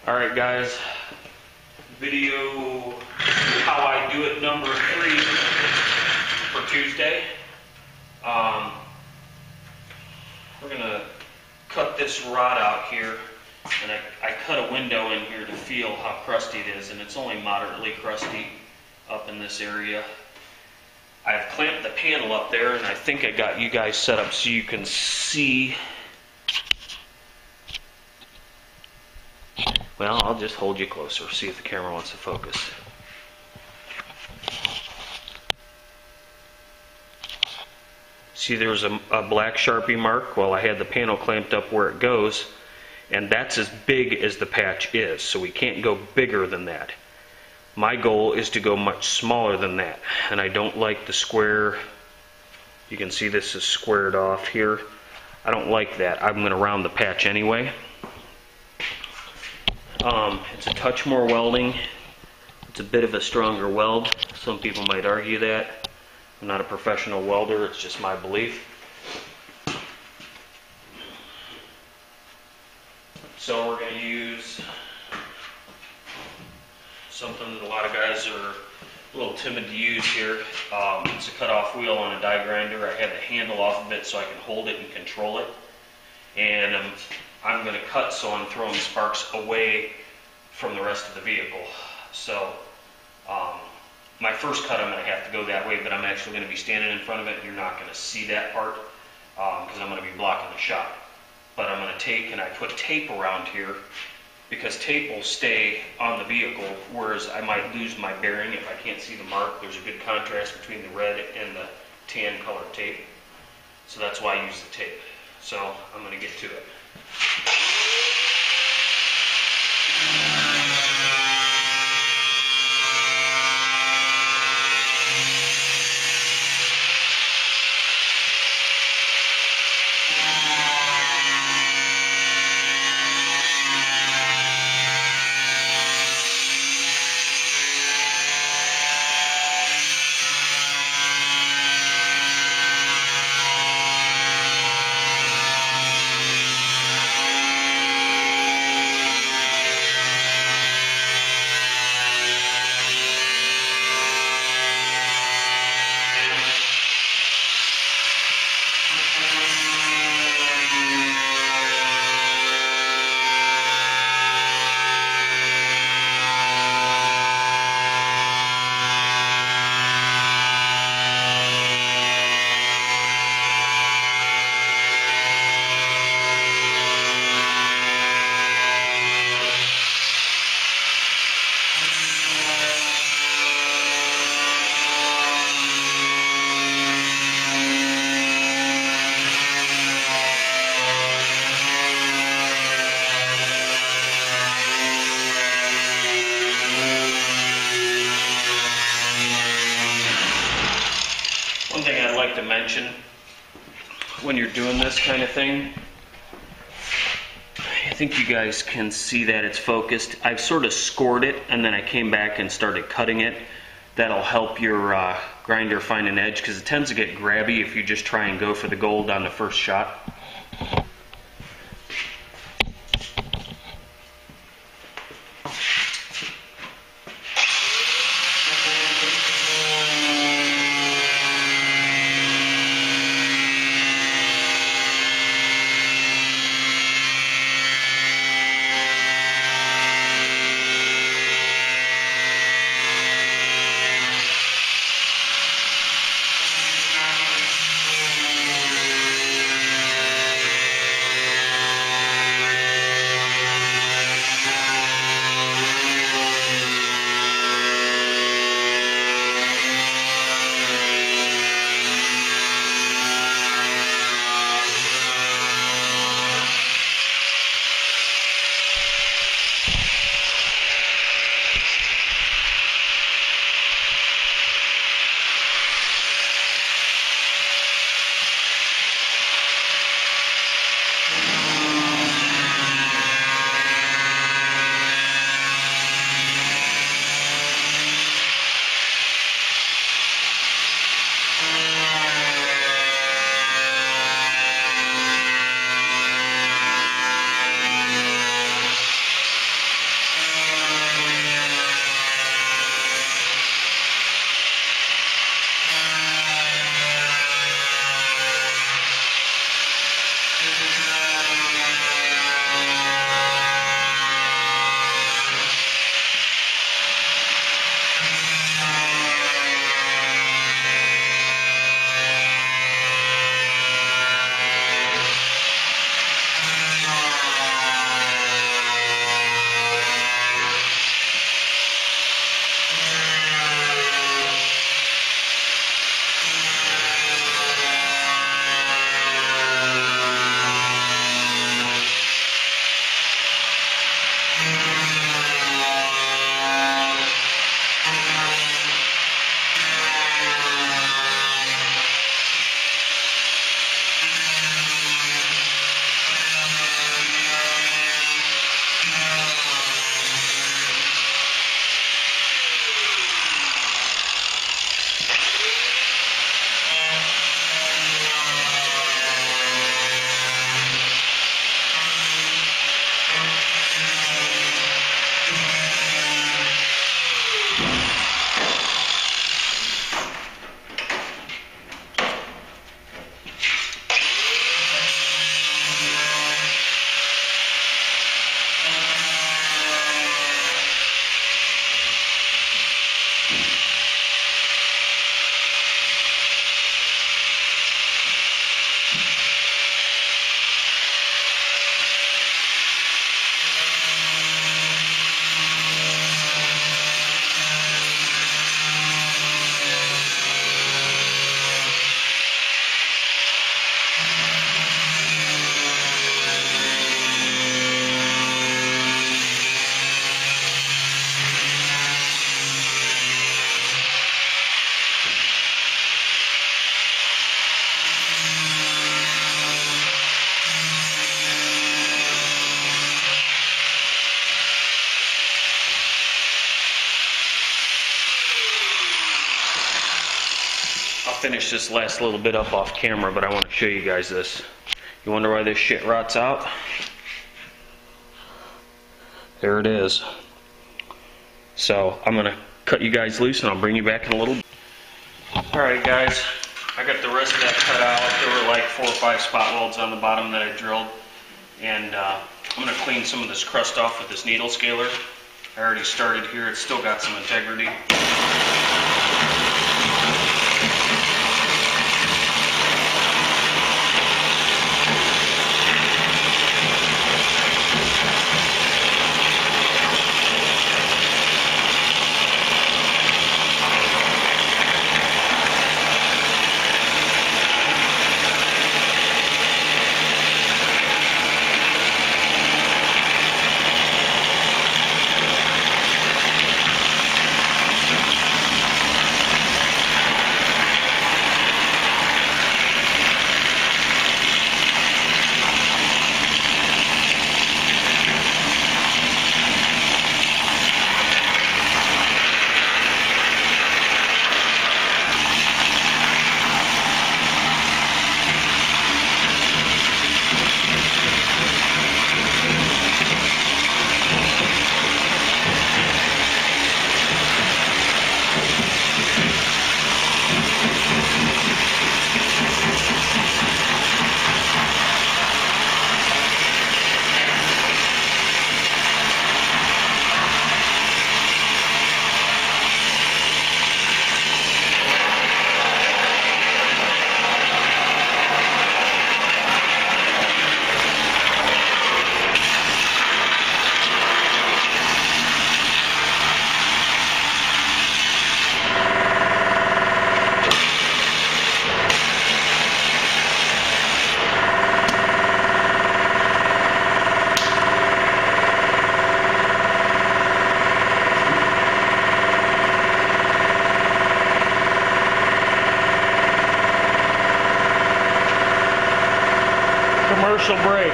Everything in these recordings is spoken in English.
Alright guys, video how I do it number 3 for Tuesday. We're going to cut this rod out here, and I cut a window in here to feel how crusty it is, and it's only moderately crusty up in this area. I've clamped the panel up there, and I think I got you guys set up so you can see. Well, I'll just hold you closer, see if the camera wants to focus. See, there's a black Sharpie mark. Well, I had the panel clamped up where it goes, and that's as big as the patch is, so we can't go bigger than that. My goal is to go much smaller than that, and I don't like the square. You can see this is squared off here. I don't like that. I'm going to round the patch anyway. It's a touch more welding. It's a bit of a stronger weld. Some people might argue that. I'm not a professional welder, it's just my belief. So we're going to use something that a lot of guys are a little timid to use here. It's a cut-off wheel on a die grinder. I have the handle off of it so I can hold it and control it. And I'm going to cut, so I'm throwing sparks away from the rest of the vehicle. So my first cut, I'm going to have to go that way, but I'm actually going to be standing in front of it, and you're not going to see that part because I'm going to be blocking the shot. But I'm going to take, and I put tape around here because tape will stay on the vehicle, whereas I might lose my bearing if I can't see the mark. There's a good contrast between the red and the tan colored tape. So that's why I use the tape. So I'm going to get to it. One thing I'd like to mention when you're doing this kind of thing, I think you guys can see that it's focused. I've sort of scored it and then I came back and started cutting it. That'll help your grinder find an edge because it tends to get grabby if you just try and go for the gold on the first shot. finish this last little bit up off camera, but I want to show you guys this. You wonder why this shit rots out? There it is. So I'm gonna cut you guys loose and I'll bring you back in a little bit. Alright guys, I got the rest of that cut out. There were like 4 or 5 spot welds on the bottom that I drilled. And I'm gonna clean some of this crust off with this needle scaler. I already started here, it's still got some integrity. Commercial break.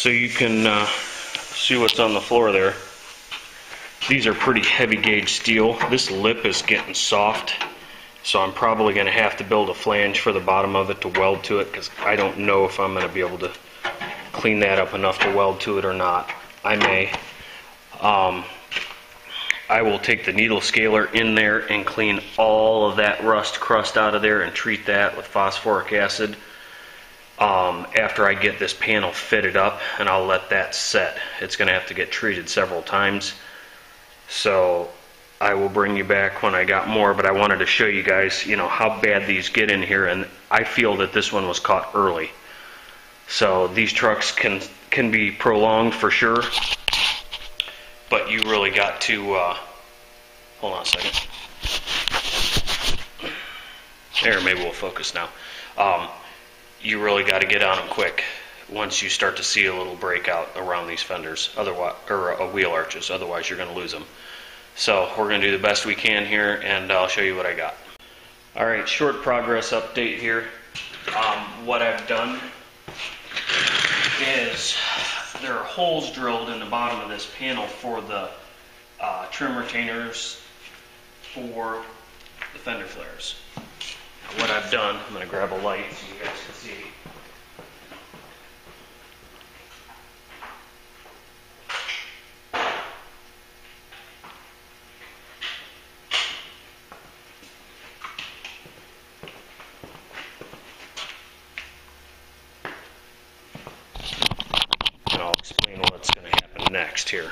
So you can see what's on the floor there. These are pretty heavy gauge steel. This lip is getting soft, so I'm probably going to have to build a flange for the bottom of it to weld to it, because I don't know if I'm going to be able to clean that up enough to weld to it or not. I may. I will take the needle scaler in there and clean all of that rust crust out of there and treat that with phosphoric acid after I get this panel fitted up, and I'll let that set. It's going to have to get treated several times, so I will bring you back when I got more, but I wanted to show you guys, you know, how bad these get in here, and I feel that this one was caught early. So these trucks can be prolonged for sure, but you really got to, hold on a second. There, maybe we'll focus now. You really got to get on them quick once you start to see a little breakout around these fenders, otherwise, or wheel arches, otherwise you're going to lose them. So we're going to do the best we can here, and I'll show you what I got. Alright, short progress update here. What I've done is there are holes drilled in the bottom of this panel for the trim retainers for the fender flares. Now what I've done, I'm going to grab a light so you guys can see. fast here.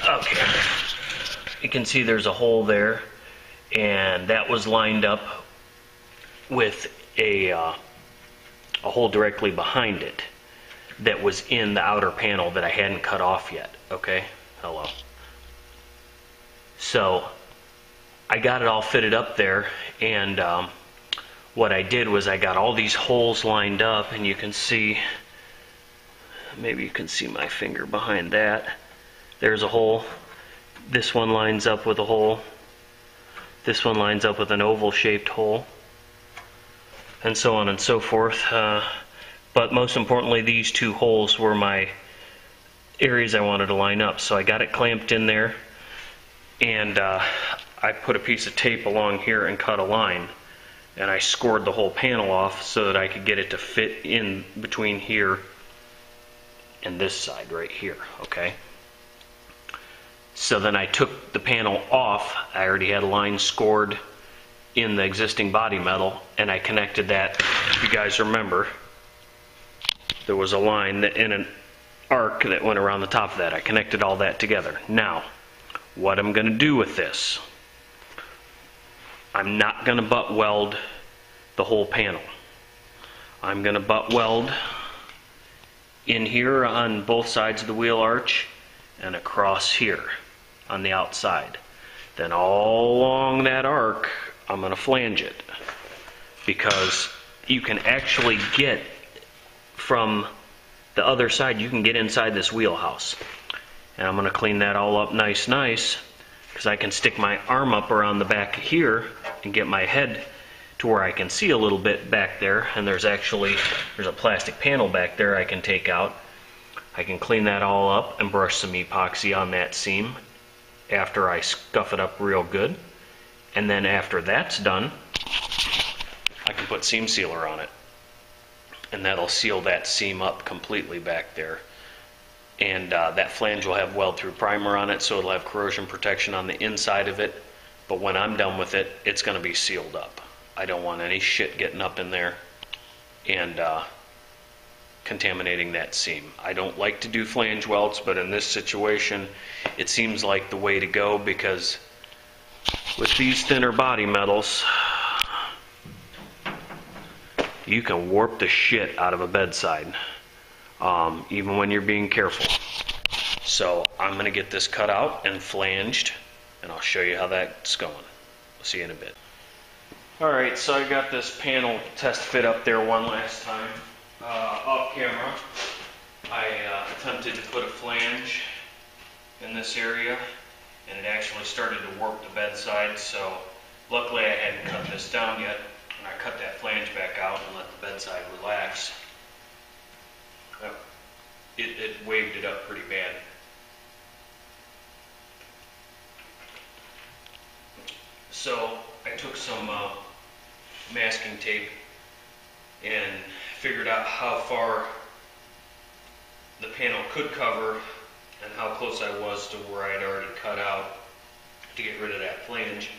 Okay, you can see there's a hole there, and that was lined up with a hole directly behind it that was in the outer panel that I hadn't cut off yet. Okay, hello. So I got it all fitted up there, and what I did was I got all these holes lined up, and you can see, maybe you can see my finger behind that. There's a hole. This one lines up with a hole. This one lines up with an oval shaped hole, and so on and so forth. But most importantly, these two holes were my areas I wanted to line up. So I got it clamped in there, and I put a piece of tape along here and cut a line, and I scored the whole panel off so that I could get it to fit in between here and this side right here. Okay, so then I took the panel off. I already had a line scored in the existing body metal, and I connected that. If you guys remember, there was a line that in an arc that went around the top of that. I connected all that together. Now, what I'm going to do with this, I'm not going to butt weld the whole panel. I'm going to butt weld in here on both sides of the wheel arch and across here on the outside. Then all along that arc, I'm going to flange it, because you can actually get from the other side, you can get inside this wheelhouse. And I'm going to clean that all up nice, because I can stick my arm up around the back here and get my head to where I can see a little bit back there. And there's a plastic panel back there I can take out. I can clean that all up and brush some epoxy on that seam after I scuff it up real good. And then after that's done, I can put seam sealer on it, and that'll seal that seam up completely back there. And that flange will have weld through primer on it, so it'll have corrosion protection on the inside of it. But when I'm done with it, it's going to be sealed up. I don't want any shit getting up in there and contaminating that seam. I don't like to do flange welds, but in this situation, it seems like the way to go, because with these thinner body metals, you can warp the shit out of a bedside, even when you're being careful. So I'm going to get this cut out and flanged, and I'll show you how that's going. We'll see you in a bit. Alright, so I got this panel test fit up there one last time. Off camera, I attempted to put a flange in this area, and it actually started to warp the bedside, so luckily I hadn't cut this down yet, and I cut that flange back out and let the bedside relax. It waved it up pretty bad. So I took some masking tape and figured out how far the panel could cover and how close I was to where I'd already cut out to get rid of that flange.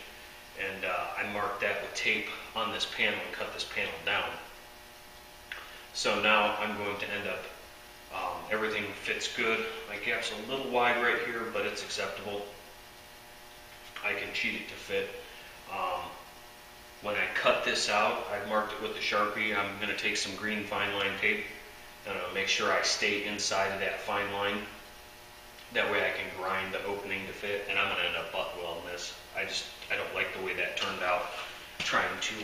And I marked that with tape on this panel and cut this panel down. So now I'm going to end up, everything fits good. My gap's a little wide right here, but it's acceptable. I can cheat it to fit. When I cut this out, I've marked it with the Sharpie. I'm going to take some green fine line tape and make sure I stay inside of that fine line. That way I can grind the opening to fit, and I'm going to end up butt welding this. I don't like the way that turned out, trying to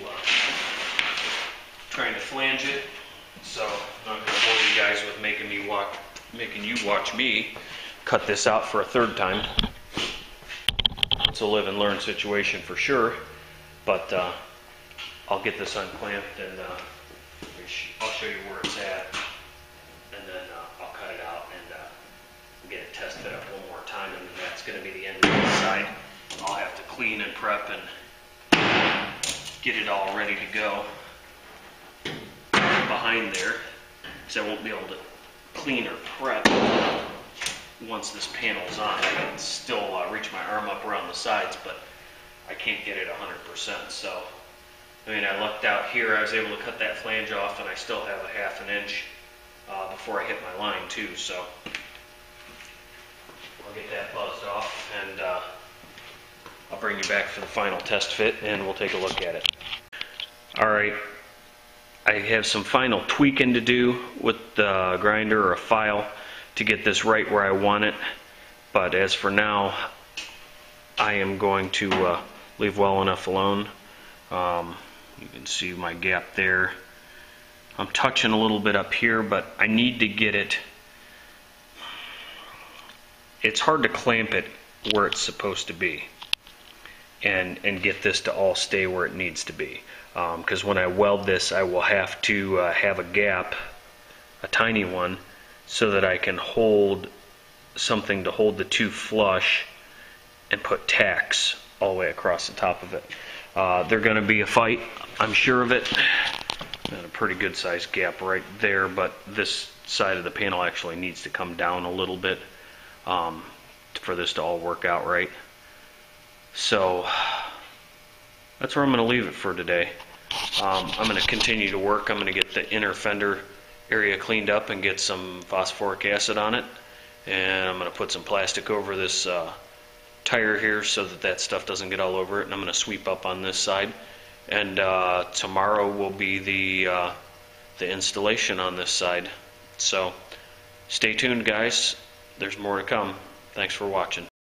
flange it. So I'm not going to bore you guys with making you watch me cut this out for a third time. It's a live and learn situation for sure, but I'll get this unclamped and I'll show you where it's at, and then I'll cut it out and get it tested up one more time, and that's going to be the end of this side. I'll have to clean and prep and get it all ready to go behind there, because I won't be able to clean or prep once this panel's on. I can still reach my arm up around the sides, but I can't get it 100%. So I mean, I lucked out here. I was able to cut that flange off, and I still have a 1/2 inch before I hit my line too. So I'll get that buzzed off, and I'll bring you back for the final test fit, and we'll take a look at it. All right, I have some final tweaking to do with the grinder or a file to get this right where I want it. But as for now, I am going to leave well enough alone. You can see my gap there. I'm touching a little bit up here, but I need to get it. It's hard to clamp it where it's supposed to be and get this to all stay where it needs to be. Because when I weld this, I will have to have a gap, a tiny one, so that I can hold something to hold the two flush and put tacks all the way across the top of it. They're going to be a fight, I'm sure of it. Got a pretty good sized gap right there, but this side of the panel actually needs to come down a little bit for this to all work out right. So that's where I'm going to leave it for today. I'm going to continue to work. I'm going to get the inner fender area cleaned up and get some phosphoric acid on it, and I'm going to put some plastic over this tire here so that that stuff doesn't get all over it, and I'm going to sweep up on this side, and tomorrow will be the installation on this side. So stay tuned, guys. There's more to come. Thanks for watching.